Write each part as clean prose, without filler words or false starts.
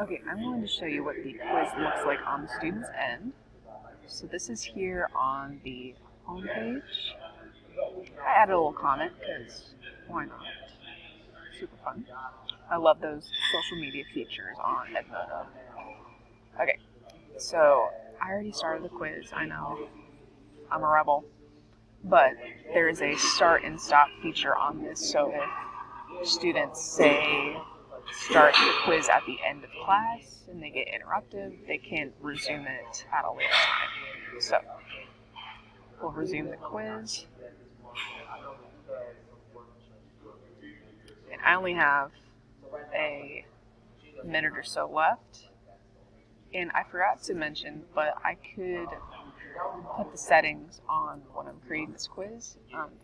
Okay, I'm going to show you what the quiz looks like on the student's end. So this is here on the home page. I added a little comment because why not? Super fun. I love those social media features on Edmodo. Okay, so I already started the quiz. I know I'm a rebel, but there is a start and stop feature on this. So if students say start the quiz at the end of class and they get interrupted, they can resume it at a later time. So we'll resume the quiz. And I only have a minute or so left. And I forgot to mention, but I could put the settings on when I'm creating this quiz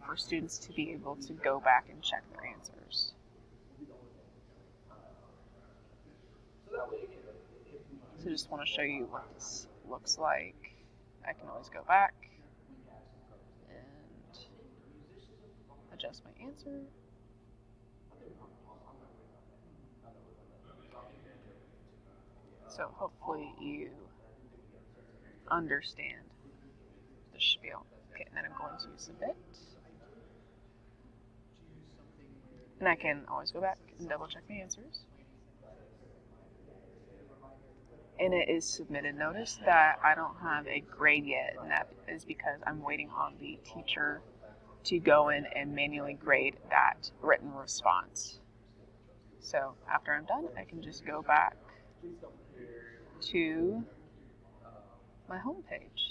for students to be able to go back and check their answers. So just want to show you what this looks like. I can always go back and adjust my answer. So hopefully you understand the spiel. Okay, and then I'm going to submit. And I can always go back and double check my answers. And it is submitted. Notice that I don't have a grade yet, and that is because I'm waiting on the teacher to go in and manually grade that written response. So after I'm done, I can just go back to my home page.